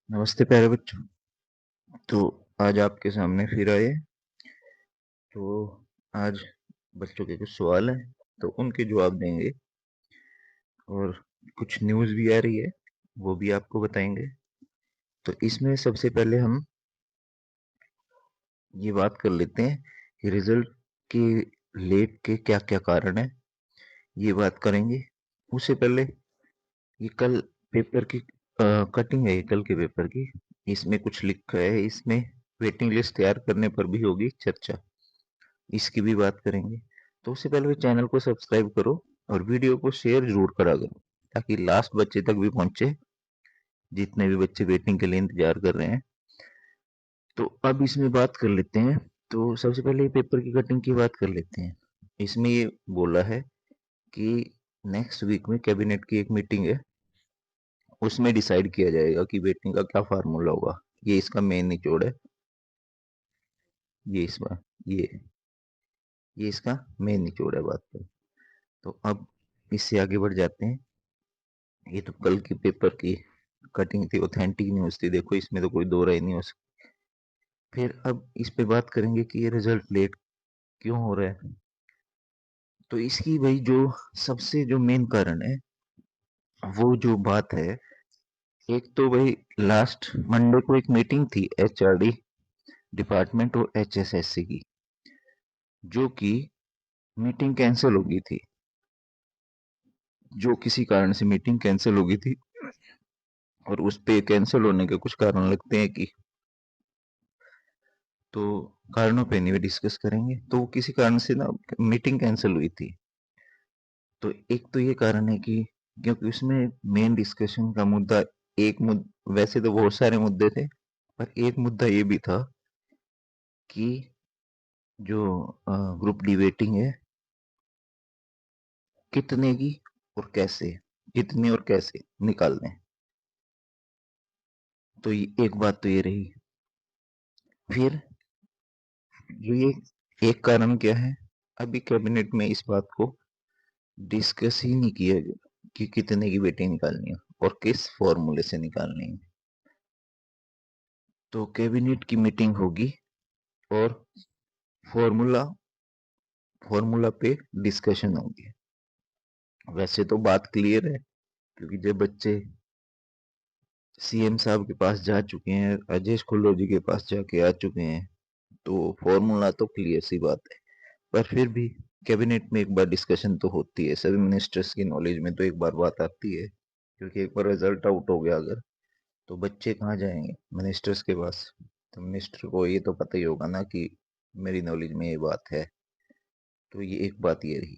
नमस्ते प्यारे बच्चों। तो आज आपके सामने फिर आए। तो आज बच्चों के कुछ सवाल हैं, तो उनके जवाब देंगे। और कुछ न्यूज़ भी आ रही है, वो भी आपको बताएंगे। तो इसमें सबसे पहले हम ये बात कर लेते हैं कि रिजल्ट के लेट के क्या क्या कारण है, ये बात करेंगे। उससे पहले ये कल पेपर की कटिंग है, ये कल के पेपर की। इसमें कुछ लिखा है, इसमें वेटिंग लिस्ट तैयार करने पर भी होगी चर्चा, इसकी भी बात करेंगे। तो उससे पहले चैनल को सब्सक्राइब करो और वीडियो को शेयर जरूर करा करो, ताकि लास्ट बच्चे तक भी पहुंचे, जितने भी बच्चे वेटिंग के लिए इंतजार कर रहे हैं। तो अब इसमें बात कर लेते हैं। तो सबसे पहले पेपर की कटिंग की बात कर लेते हैं। इसमें ये बोला है कि नेक्स्ट वीक में कैबिनेट की एक मीटिंग है, उसमें डिसाइड किया जाएगा कि वेटिंग का क्या फार्मूला होगा। ये इसका मेन निचोड़ है। ये इस बार ये इसका मेन निचोड़ है बात का। तो अब इससे आगे बढ़ जाते हैं। ये तो कल की पेपर की कटिंग थी, ऑथेंटिक न्यूज थी। देखो, इसमें तो कोई दो राय नहीं हो सकती। फिर अब इस पे बात करेंगे कि ये रिजल्ट लेट क्यों हो रहा है। तो इसकी भाई जो सबसे जो मेन कारण है, वो जो बात है, एक तो भाई लास्ट मंडे को एक मीटिंग थी एचआरडी डिपार्टमेंट और एचएसएससी की, जो कि मीटिंग कैंसिल हो गई थी। जो किसी कारण से मीटिंग कैंसिल हो गई थी, और उस पे कैंसिल होने के कुछ कारण लगते हैं कि, तो कारणों पे नहीं डिस्कस करेंगे। तो किसी कारण से ना मीटिंग कैंसिल हुई थी। तो एक तो ये कारण है कि क्योंकि उसमें मेन डिस्कशन का मुद्दा, वैसे तो बहुत सारे मुद्दे थे, पर एक मुद्दा ये भी था कि जो ग्रुप डिबेटिंग है, कितने की और कैसे, कितने और कैसे निकालने। तो एक बात तो ये रही। फिर जो ये एक कारण क्या है, अभी कैबिनेट में इस बात को डिस्कस ही नहीं किया गया कि कितने की बेटिंग निकालनी है और किस फॉर्मूले से निकालनी है। तो कैबिनेट की मीटिंग होगी और फॉर्मूला फॉर्मूला पे डिस्कशन होगी। वैसे तो बात क्लियर है, क्योंकि जब बच्चे सीएम साहब के पास जा चुके हैं, राजेश खुल्लर जी के पास जाके आ चुके हैं, तो फॉर्मूला तो क्लियर सी बात है। पर फिर भी कैबिनेट में एक बार डिस्कशन तो होती है, सभी मिनिस्टर्स की नॉलेज में तो एक बार बात आती है। क्योंकि एक बार रिजल्ट आउट हो गया अगर, तो बच्चे कहाँ जाएंगे, मिनिस्टर्स के पास। तो मिनिस्टर को ये तो पता ही होगा ना कि मेरी नॉलेज में ये बात है। तो ये एक बात ये रही।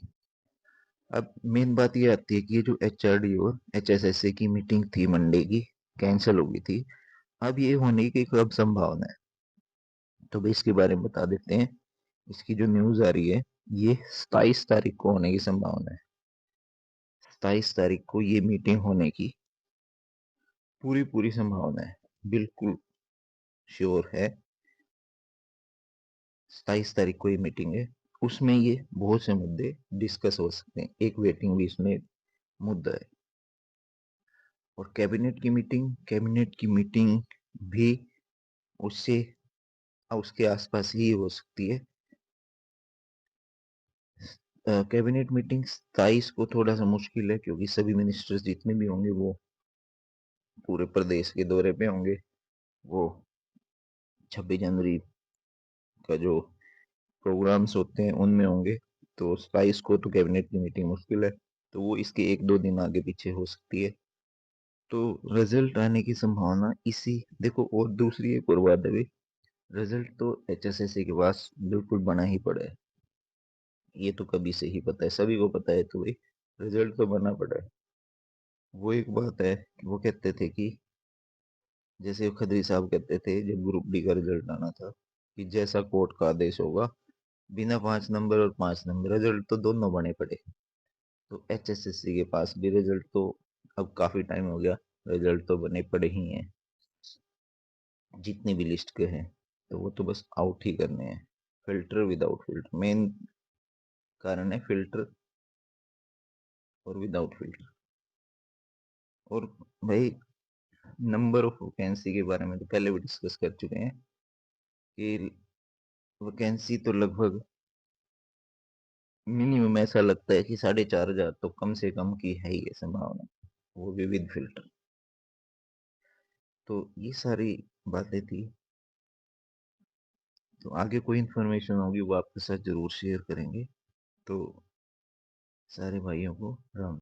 अब मेन बात ये आती है कि ये जो एचआरडी और एचएसएसए की मीटिंग थी मंडे की, कैंसिल हो गई थी। अब ये होने की कब संभावना है, तो भाई इसके बारे में बता देते हैं। इसकी जो न्यूज आ रही है, ये 27 तारीख को होने की संभावना है। 27 तारीख को ये मीटिंग होने की पूरी पूरी संभावना है, बिल्कुल श्योर है। 27 तारीख को ये मीटिंग है। उसमें ये बहुत से मुद्दे डिस्कस हो सकते हैं, एक वेटिंग लिस्ट में मुद्दा है। और कैबिनेट की मीटिंग भी उससे उसके आसपास ही हो सकती है। कैबिनेट मीटिंग 27 को थोड़ा सा मुश्किल है, क्योंकि सभी मिनिस्टर्स जितने भी होंगे वो पूरे प्रदेश के दौरे पे होंगे। वो 26 जनवरी का जो प्रोग्राम्स होते हैं उनमें होंगे। तो 27 को तो कैबिनेट की मीटिंग मुश्किल है। तो वो इसके एक दो दिन आगे पीछे हो सकती है। तो रिजल्ट आने की संभावना इसी, देखो, और दूसरी एक और बात है भाई, रिजल्ट तो एचएसएससी के पास बिल्कुल बना ही पड़ा है। ये तो कभी से ही पता है, सभी को पता है। तो भाई रिजल्ट तो बना पड़ा है। वो एक बात है कि वो कहते थे कि, जैसे खदरी साहब कहते थे जब ग्रुप डी का रिजल्ट आना था, कि जैसा कोर्ट का आदेश होगा, बिना 5 नंबर और 5 नंबर रिजल्ट तो दोनों बने पड़े। तो एचएसएससी के पास भी रिजल्ट तो अब काफी टाइम हो गया, रिजल्ट तो बने पड़े ही हैं, जितनी भी लिस्ट के हैं। तो वो तो बस आउट ही करने हैं, फिल्टर विदाउट फिल्टर। मेन कारण है फिल्टर और विदाउट फिल्टर। और भाई नंबर ऑफ वैकेंसी के बारे में तो पहले भी डिस्कस कर चुके हैं कि वैकेंसी तो लगभग मिनिमम ऐसा लगता है कि 4,500 तो कम से कम की है ही है संभावना, वो भी विद फिल्टर। तो ये सारी बातें थी। तो आगे कोई इन्फॉर्मेशन होगी वो आपके साथ जरूर शेयर करेंगे। तो सारे भाइयों को राम।